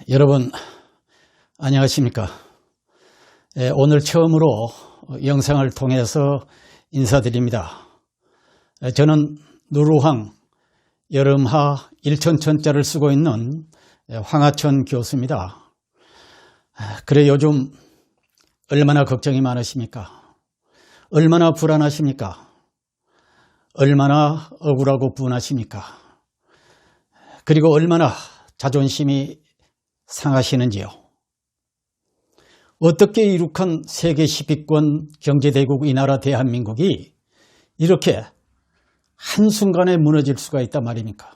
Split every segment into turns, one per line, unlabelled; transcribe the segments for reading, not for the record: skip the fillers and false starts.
여러분 안녕하십니까? 오늘 처음으로 영상을 통해서 인사드립니다. 저는 누루항 여름하 1,000천자를 쓰고 있는 황하천 교수입니다. 그래 요즘 얼마나 걱정이 많으십니까? 얼마나 불안하십니까? 얼마나 억울하고 분하십니까? 그리고 얼마나 자존심이 상하시는지요. 어떻게 이룩한 세계 10위권 경제대국 이 나라 대한민국이 이렇게 한순간에 무너질 수가 있단 말입니까?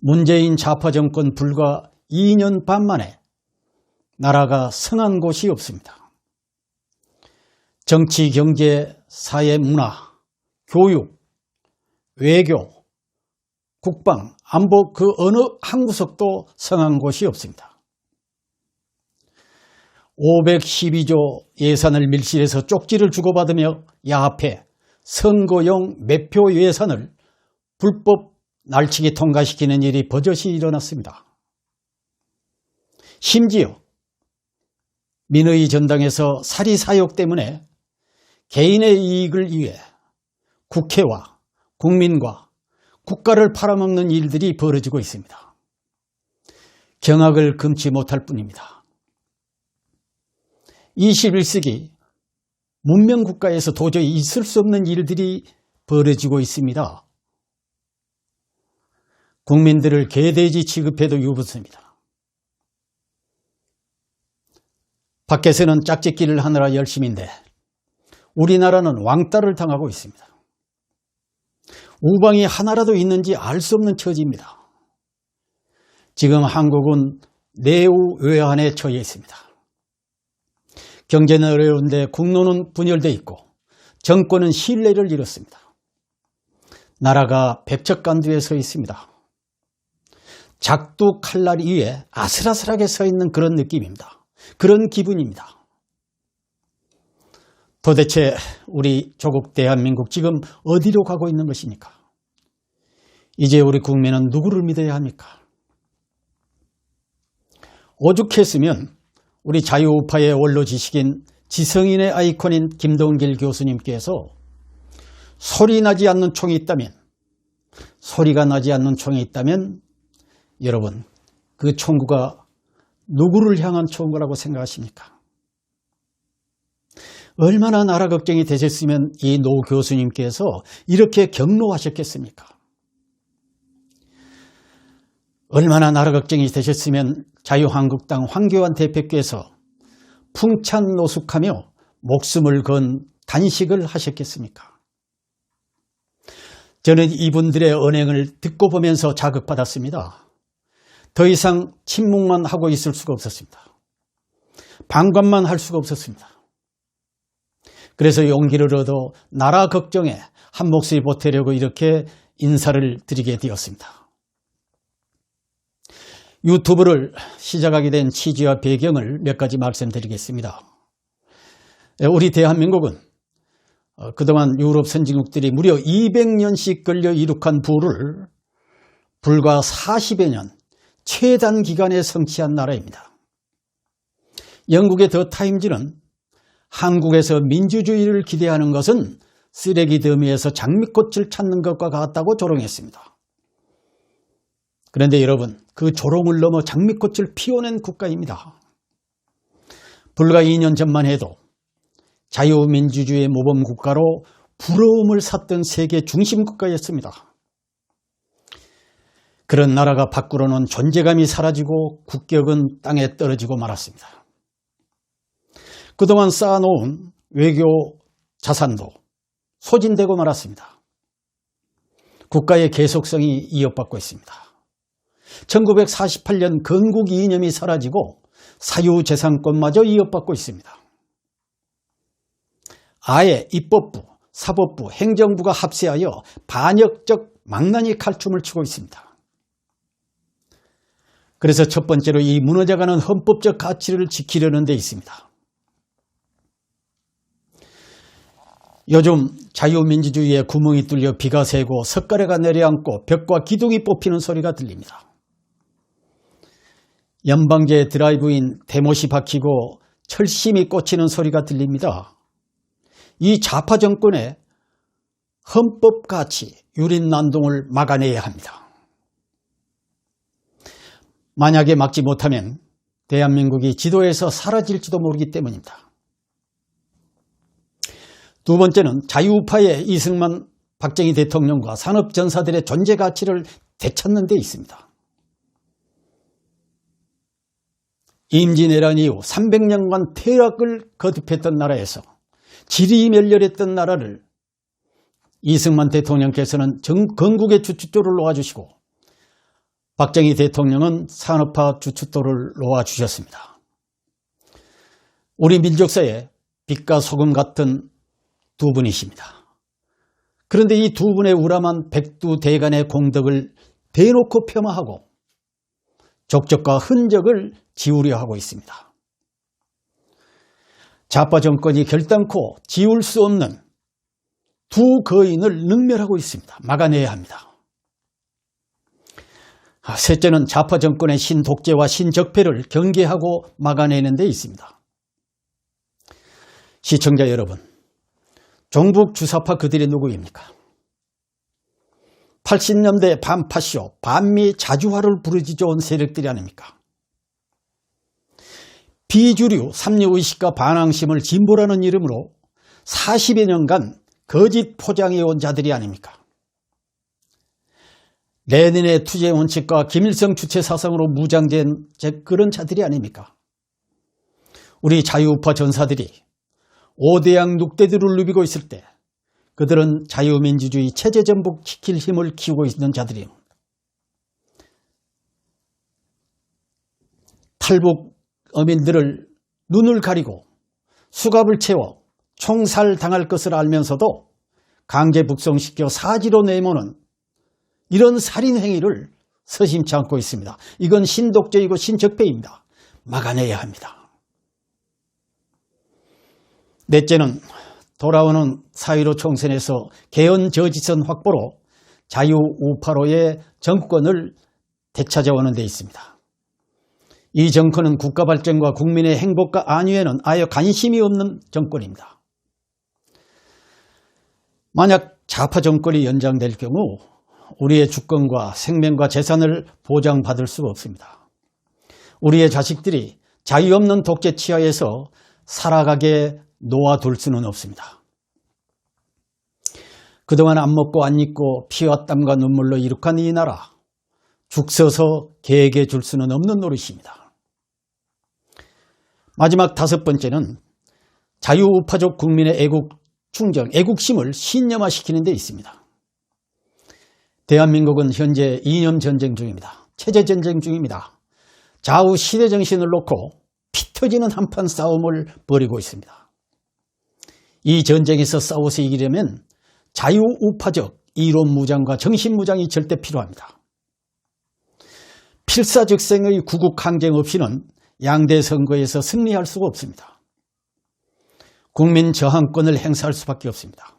문재인 좌파 정권 불과 2년 반 만에 나라가 성한 곳이 없습니다. 정치, 경제, 사회, 문화, 교육, 외교, 국방, 안보 그 어느 한 구석도 성한 곳이 없습니다. 512조 예산을 밀실해서 쪽지를 주고받으며 야합해 선거용 매표 예산을 불법 날치기 통과시키는 일이 버젓이 일어났습니다. 심지어 민의 전당에서 사리사욕 때문에 개인의 이익을 위해 국회와 국민과 국가를 팔아먹는 일들이 벌어지고 있습니다. 경악을 금치 못할 뿐입니다. 21세기 문명국가에서 도저히 있을 수 없는 일들이 벌어지고 있습니다. 국민들을 개돼지 취급해도 유분입니다. 밖에서는 짝짓기를 하느라 열심인데 우리나라는 왕따를 당하고 있습니다. 우방이 하나라도 있는지 알 수 없는 처지입니다. 지금 한국은 내우외환에 처해 있습니다. 경제는 어려운데 국론은 분열되어 있고 정권은 신뢰를 잃었습니다. 나라가 백척간두에 서 있습니다. 작두 칼날 위에 아슬아슬하게 서 있는 그런 느낌입니다. 그런 기분입니다. 도대체 우리 조국 대한민국 지금 어디로 가고 있는 것입니까? 이제 우리 국민은 누구를 믿어야 합니까? 오죽했으면 우리 자유우파의 원로 지식인 지성인의 아이콘인 김동길 교수님께서 소리가 나지 않는 총이 있다면 여러분 그 총구가 누구를 향한 총구라고 생각하십니까? 얼마나 나라 걱정이 되셨으면 이 노 교수님께서 이렇게 경로하셨겠습니까? 얼마나 나라 걱정이 되셨으면 자유한국당 황교안 대표께서 풍찬노숙하며 목숨을 건 단식을 하셨겠습니까? 저는 이분들의 언행을 듣고 보면서 자극받았습니다. 더 이상 침묵만 하고 있을 수가 없었습니다. 방관만 할 수가 없었습니다. 그래서 용기를 얻어 나라 걱정에 한 몫을 보태려고 이렇게 인사를 드리게 되었습니다. 유튜브를 시작하게 된 취지와 배경을 몇 가지 말씀드리겠습니다. 우리 대한민국은 그동안 유럽 선진국들이 무려 200년씩 걸려 이룩한 부를 불과 40여 년 최단 기간에 성취한 나라입니다. 영국의 더 타임즈는 한국에서 민주주의를 기대하는 것은 쓰레기 더미에서 장미꽃을 찾는 것과 같다고 조롱했습니다. 그런데 여러분, 그 조롱을 넘어 장미꽃을 피워낸 국가입니다. 불과 2년 전만 해도 자유민주주의 모범국가로 부러움을 샀던 세계 중심 국가였습니다. 그런 나라가 밖으로는 존재감이 사라지고 국격은 땅에 떨어지고 말았습니다. 그동안 쌓아놓은 외교 자산도 소진되고 말았습니다. 국가의 계속성이 이어받고 있습니다. 1948년 건국 이념이 사라지고 사유재산권마저 이어받고 있습니다. 아예 입법부, 사법부, 행정부가 합세하여 반역적 망나니 칼춤을 추고 있습니다. 그래서 첫 번째로 이 무너져가는 헌법적 가치를 지키려는 데 있습니다. 요즘 자유민주주의에 구멍이 뚫려 비가 새고 석가래가 내려앉고 벽과 기둥이 뽑히는 소리가 들립니다. 연방제 드라이브인 대못이 박히고 철심이 꽂히는 소리가 들립니다. 이 좌파 정권의 헌법 가치, 유린난동을 막아내야 합니다. 만약에 막지 못하면 대한민국이 지도에서 사라질지도 모르기 때문입니다. 두 번째는 자유우파의 이승만, 박정희 대통령과 산업전사들의 존재 가치를 되찾는 데 있습니다. 임진왜란 이후 300년간 퇴락을 거듭했던 나라에서 지리멸렬했던 나라를 이승만 대통령께서는 건국의 주춧돌을 놓아주시고 박정희 대통령은 산업화 주춧돌을 놓아주셨습니다. 우리 민족사에 빛과 소금 같은 두 분이십니다. 그런데 이 두 분의 우람한 백두대간의 공덕을 대놓고 폄하하고 족적과 흔적을 지우려 하고 있습니다. 좌파 정권이 결단코 지울 수 없는 두 거인을 능멸하고 있습니다. 막아내야 합니다. 셋째는 좌파 정권의 신독재와 신적폐를 경계하고 막아내는 데 있습니다. 시청자 여러분, 종북 주사파 그들이 누구입니까? 80년대 반파쇼, 반미 자주화를 부르짖어온 세력들이 아닙니까? 비주류 삼류의식과 반항심을 진보라는 이름으로 40여 년간 거짓 포장해온 자들이 아닙니까? 레닌의 투쟁 원칙과 김일성 주체 사상으로 무장된 그런 자들이 아닙니까? 우리 자유우파 전사들이 5대양 6대들을 누비고 있을 때 그들은 자유민주주의 체제 전복시킬 힘을 키우고 있는 자들이요. 탈북 어민들을 눈을 가리고 수갑을 채워 총살당할 것을 알면서도 강제 북송시켜 사지로 내모는 이런 살인행위를 서심치 않고 있습니다. 이건 신독재이고 신적폐입니다. 막아내야 합니다. 넷째는 돌아오는 4.15 총선에서 개헌 저지선 확보로 자유우파로의 정권을 되찾아오는 데 있습니다. 이 정권은 국가 발전과 국민의 행복과 안위에는 아예 관심이 없는 정권입니다. 만약 좌파 정권이 연장될 경우 우리의 주권과 생명과 재산을 보장받을 수가 없습니다. 우리의 자식들이 자유 없는 독재 치하에서 살아가게 놓아둘 수는 없습니다. 그동안 안 먹고 안 입고 피와 땀과 눈물로 이룩한 이 나라, 죽 서서 개에게 줄 수는 없는 노릇입니다. 마지막 다섯 번째는 자유우파족 국민의 애국 충정, 애국심을 신념화시키는 데 있습니다. 대한민국은 현재 이념 전쟁 중입니다. 체제 전쟁 중입니다. 좌우 시대 정신을 놓고 피 터지는 한판 싸움을 벌이고 있습니다. 이 전쟁에서 싸워서 이기려면 자유우파적 이론 무장과 정신 무장이 절대 필요합니다. 필사즉생의 구국 항쟁 없이는 양대 선거에서 승리할 수가 없습니다. 국민 저항권을 행사할 수밖에 없습니다.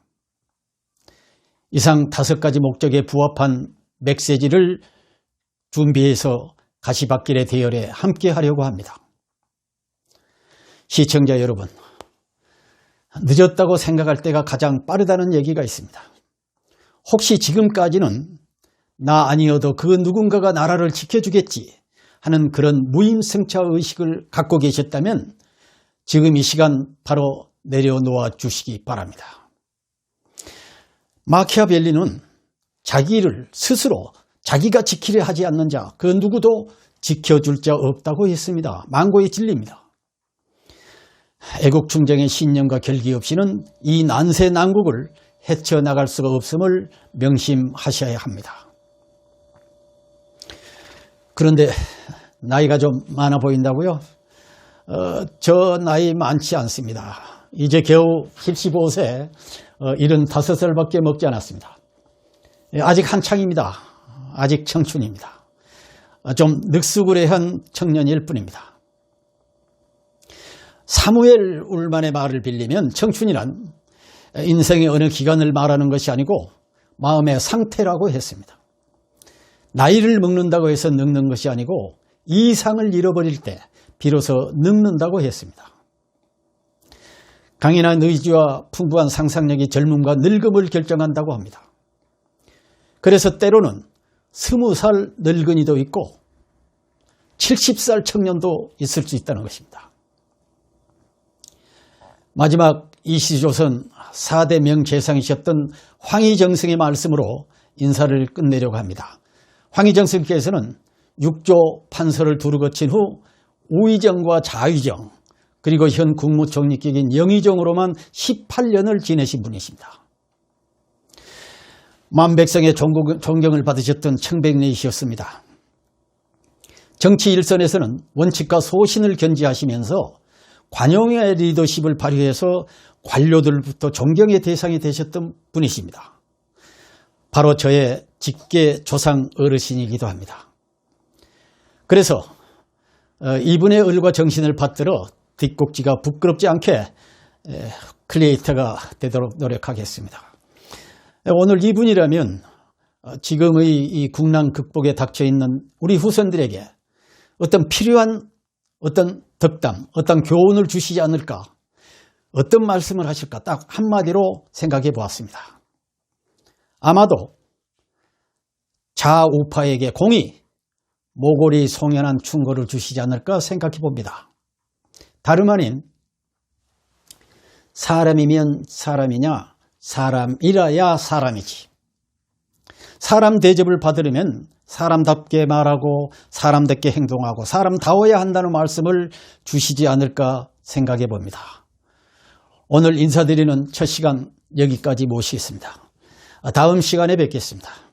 이상 5가지 목적에 부합한 메시지를 준비해서 가시밭길의 대열에 함께 하려고 합니다. 시청자 여러분, 늦었다고 생각할 때가 가장 빠르다는 얘기가 있습니다. 혹시 지금까지는 나 아니어도 그 누군가가 나라를 지켜주겠지 하는 그런 무임승차 의식을 갖고 계셨다면 지금 이 시간 바로 내려놓아 주시기 바랍니다. 마키아벨리는 자기를 스스로 자기가 지키려 하지 않는 자, 그 누구도 지켜줄 자 없다고 했습니다. 망고의 진리입니다. 애국충정의 신념과 결기 없이는 이 난세 난국을 헤쳐나갈 수가 없음을 명심하셔야 합니다. 그런데 나이가 좀 많아 보인다고요? 저 나이 많지 않습니다. 이제 겨우 75세, 75살밖에 먹지 않았습니다. 아직 한창입니다. 아직 청춘입니다. 좀 늑수구레한 청년일 뿐입니다. 사무엘 울만의 말을 빌리면 청춘이란 인생의 어느 기간을 말하는 것이 아니고 마음의 상태라고 했습니다. 나이를 먹는다고 해서 늙는 것이 아니고 이상을 잃어버릴 때 비로소 늙는다고 했습니다. 강인한 의지와 풍부한 상상력이 젊음과 늙음을 결정한다고 합니다. 그래서 때로는 20살 늙은이도 있고 70살 청년도 있을 수 있다는 것입니다. 마지막 이시조선 4대 명재상이셨던 황희정승의 말씀으로 인사를 끝내려고 합니다. 황희정승께서는 6조 판서를 두루 거친 후 우의정과 자의정 그리고 현 국무총리격인 영의정으로만 18년을 지내신 분이십니다. 만백성의 존경을 받으셨던 청백리이셨습니다. 정치 일선에서는 원칙과 소신을 견지하시면서 관용의 리더십을 발휘해서 관료들부터 존경의 대상이 되셨던 분이십니다. 바로 저의 직계 조상 어르신이기도 합니다. 그래서 이분의 을과 정신을 받들어 뒷꼭지가 부끄럽지 않게 크리에이터가 되도록 노력하겠습니다. 오늘 이분이라면 지금의 이 국난 극복에 닥쳐있는 우리 후손들에게 어떤 필요한 어떤 덕담, 어떤 교훈을 주시지 않을까, 어떤 말씀을 하실까 딱 한마디로 생각해 보았습니다. 아마도 좌우파에게 공의, 모골이 송연한 충고를 주시지 않을까 생각해 봅니다. 다름 아닌 사람이면 사람이냐, 사람이라야 사람이지. 사람 대접을 받으려면 사람답게 말하고 사람답게 행동하고 사람다워야 한다는 말씀을 주시지 않을까 생각해 봅니다. 오늘 인사드리는 첫 시간 여기까지 모시겠습니다. 다음 시간에 뵙겠습니다.